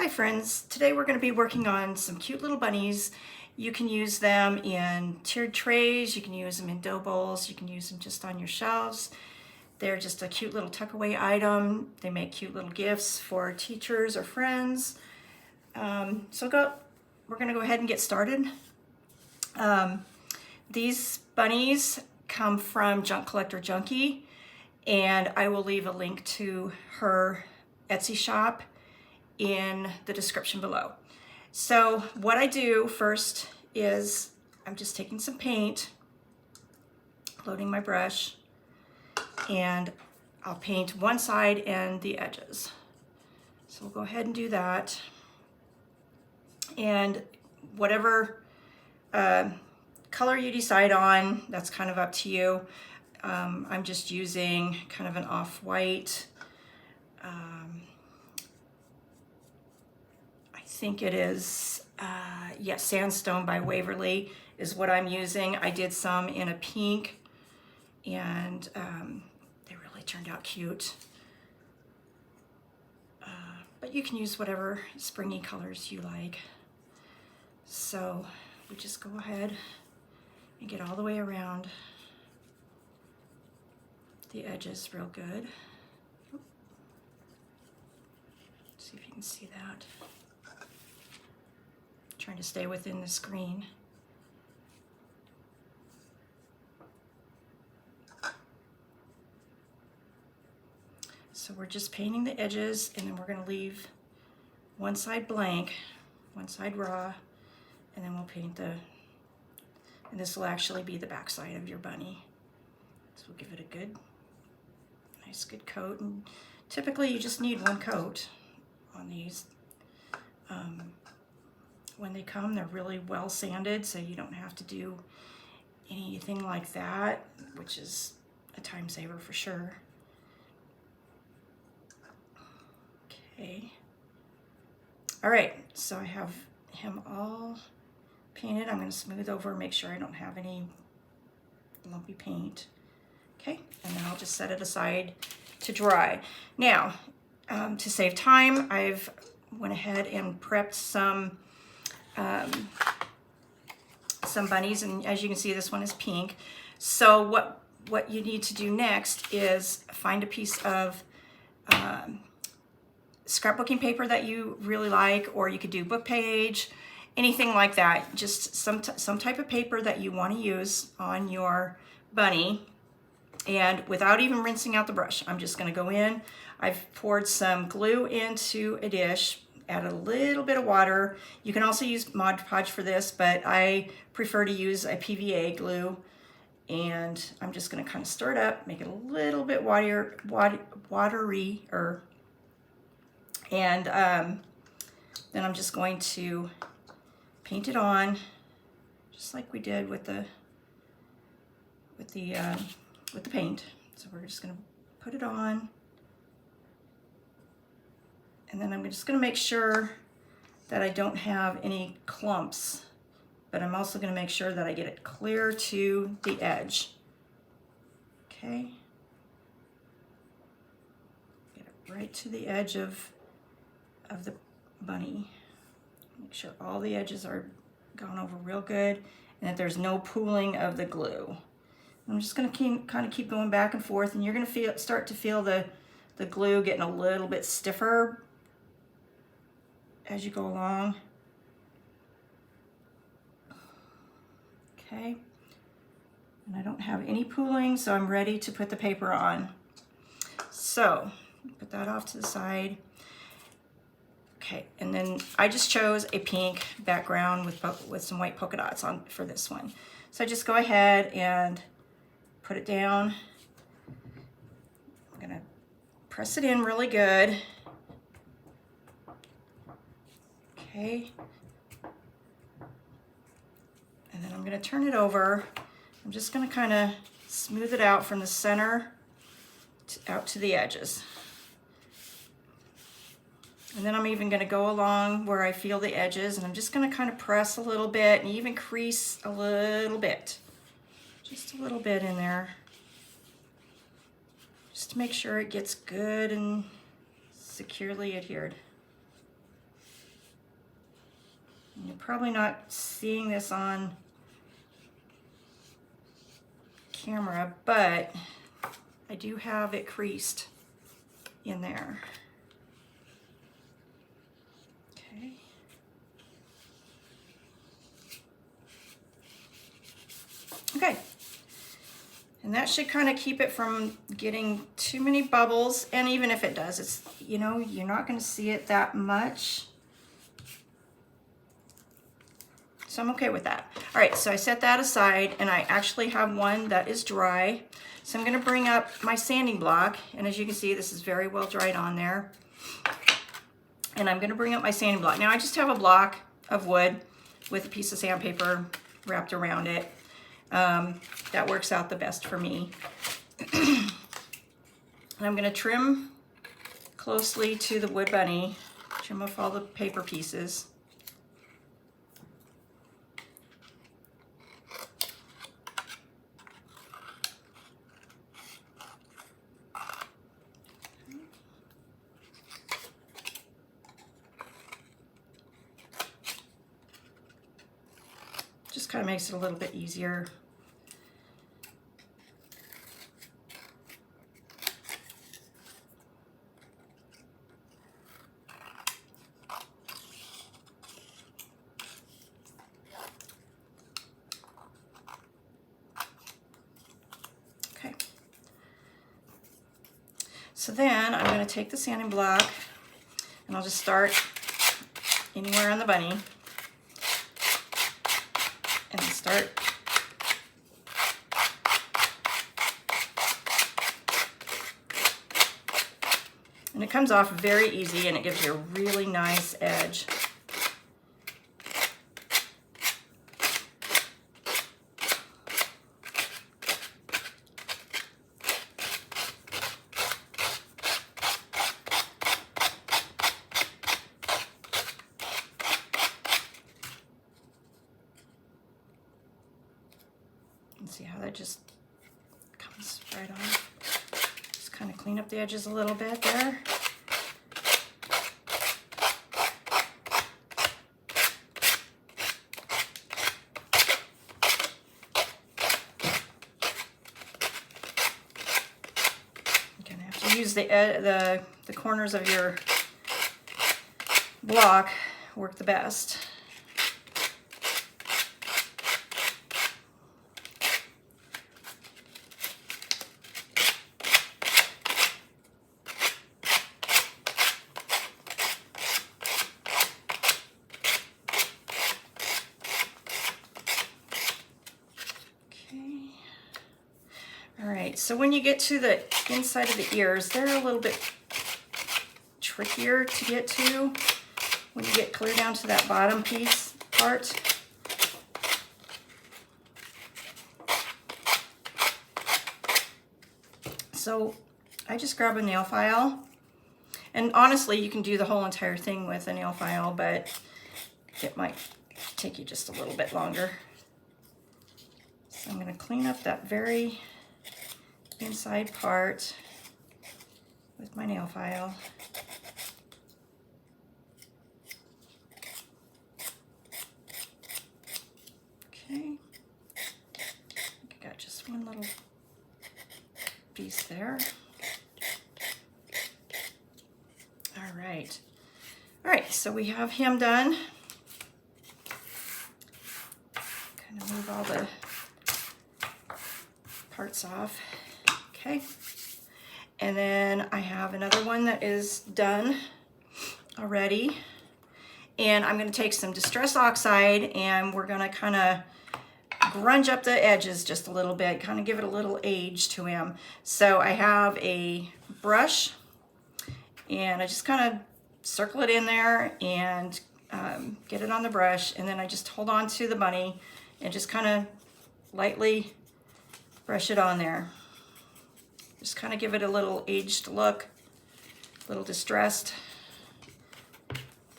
Hi friends, today we're going to be working on some cute little bunnies. You can use them in tiered trays, you can use them in dough bowls, you can use them just on your shelves. They're just a cute little tuck-away item. They make cute little gifts for teachers or friends. We're going to go ahead and get started. These bunnies come from Junk Collector Junkie, and I will leave a link to her Etsy shop in the description below. So what I do first is I'm just taking some paint, loading my brush, and I'll paint one side and the edges. So we'll go ahead and do that. And whatever color you decide on, that's kind of up to you. I'm just using kind of an off-white. I think it is, Sandstone by Waverly is what I'm using. I did some in a pink, and they really turned out cute. But you can use whatever springy colors you like. So we just go ahead and get all the way around the edges real good. See if you can see that. Trying to stay within the screen. So we're just painting the edges, and then we're going to leave one side blank, one side raw, and then we'll paint and this will actually be the back side of your bunny. So we'll give it a nice good coat, and typically you just need one coat on these. When they come, they're really well sanded, so you don't have to do anything like that, which is a time saver for sure. Okay. All right, so I have him all painted. I'm going to smooth over, make sure I don't have any lumpy paint. Okay, and then I'll just set it aside to dry. Now, to save time, I've went ahead and prepped some bunnies, and as you can see, this one is pink. So what you need to do next is find a piece of scrapbooking paper that you really like, or you could do book page, anything like that. Just some type of paper that you want to use on your bunny. And without even rinsing out the brush, I'm just going to go in. I've poured some glue into a dish, add a little bit of water. You can also use Mod Podge for this, but I prefer to use a PVA glue. And I'm just going to kind of stir it up, make it a little bit watery, and then I'm just going to paint it on, just like we did with the paint. So we're just going to put it on. And then I'm just going to make sure that I don't have any clumps, but I'm also going to make sure that I get it clear to the edge. Okay. Get it right to the edge of the bunny. Make sure all the edges are gone over real good and that there's no pooling of the glue. I'm just going to kind of keep going back and forth, and you're going to start to feel the glue getting a little bit stiffer as you go along. Okay, and I don't have any pooling, so I'm ready to put the paper on. So put that off to the side. Okay, and then I just chose a pink background with some white polka dots on for this one. So I just go ahead and put it down. I'm gonna press it in really good. Okay. And then I'm going to turn it over. I'm just going to kind of smooth it out from the center out to the edges. And then I'm even going to go along where I feel the edges, and I'm just going to kind of press a little bit and even crease a little bit. Just a little bit in there. Just to make sure it gets good and securely adhered. You're probably not seeing this on camera, but I do have it creased in there. Okay. Okay. And that should kind of keep it from getting too many bubbles. And even if it does, it's, you know, you're not going to see it that much. So I'm okay with that. All right, so I set that aside, and I actually have one that is dry. So I'm going to bring up my sanding block, and as you can see, this is very well dried on there. And I'm going to bring up my sanding block. Now I just have a block of wood with a piece of sandpaper wrapped around it. That works out the best for me. And I'm going to trim closely to the wood bunny, trim off all the paper pieces. Just kind of makes it a little bit easier. Okay. So then I'm going to take the sanding block and I'll just start anywhere on the bunny. And start and it comes off very easy and it gives you a really nice edge. See how that just comes right off. Just kind of clean up the edges a little bit there. You're gonna have to use the corners of your block work the best. All right, so when you get to the inside of the ears, they're a little bit trickier to get to when you get clear down to that bottom piece part. So I just grab a nail file, and honestly, you can do the whole entire thing with a nail file, but it might take you just a little bit longer. So I'm going to clean up that very inside part with my nail file. Okay, I got just one little piece there. All right, so we have him done. Kind of move all the parts off. Okay, and then I have another one that is done already, and I'm going to take some Distress Oxide and we're going to kind of grunge up the edges just a little bit, kind of give it a little age to him. So I have a brush and I just kind of circle it in there and get it on the brush, and then I just hold on to the bunny and just kind of lightly brush it on there. Just kind of give it a little aged look, a little distressed.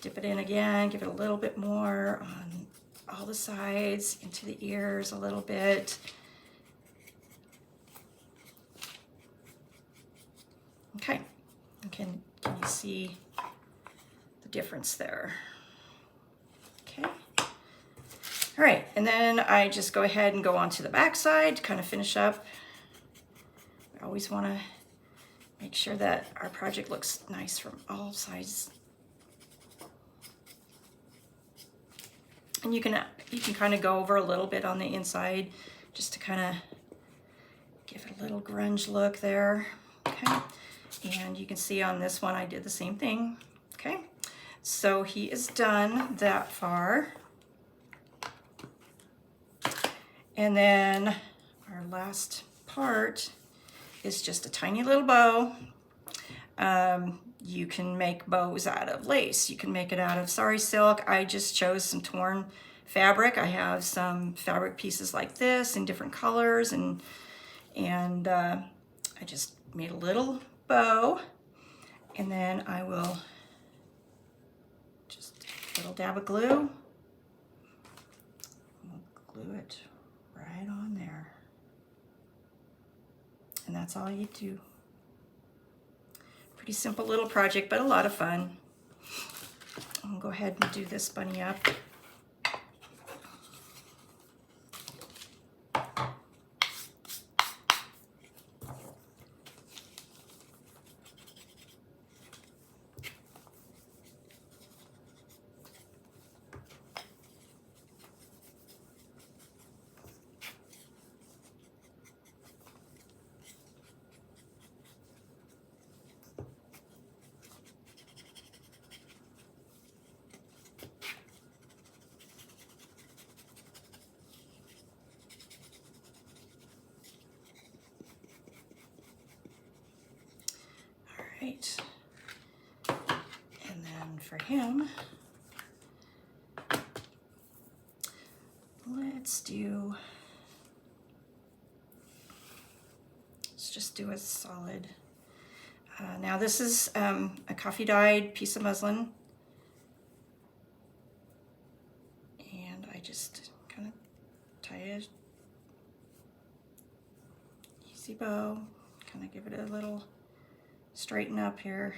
Dip it in again, give it a little bit more on all the sides, into the ears a little bit. Okay, can you see the difference there? Okay. All right, and then I just go ahead and go on to the back side to kind of finish up. I always want to make sure that our project looks nice from all sides. And you can kind of go over a little bit on the inside just to kind of give it a little grunge look there. Okay, and you can see on this one I did the same thing. Okay, so he is done that far. And then our last part is just a tiny little bow. You can make bows out of lace. You can make it out of sari silk. I just chose some torn fabric. I have some fabric pieces like this in different colors, and I just made a little bow, and then I will just a little dab of glue. We'll glue it right on there. And that's all you do. Pretty simple little project, but a lot of fun. I'll go ahead and do this bunny up. Right. And then for him, let's just do a solid. Now this is a coffee dyed piece of muslin, and I just kind of tie a easy bow, kind of give it a little straighten up here.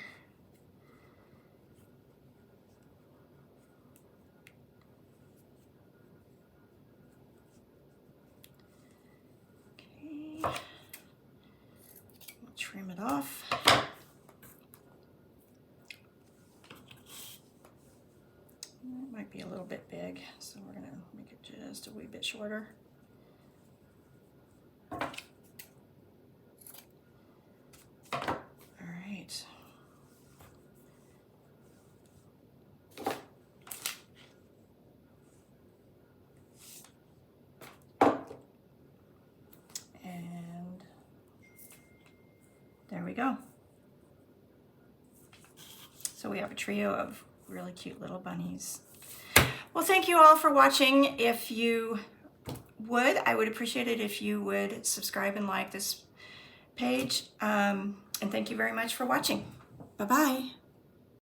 Okay, we'll trim it off. It might be a little bit big, so we're gonna make it just a wee bit shorter. And there we go. So we have a trio of really cute little bunnies. Well, thank you all for watching. If you would, I would appreciate it if you would subscribe and like this page. And thank you very much for watching. Bye-bye.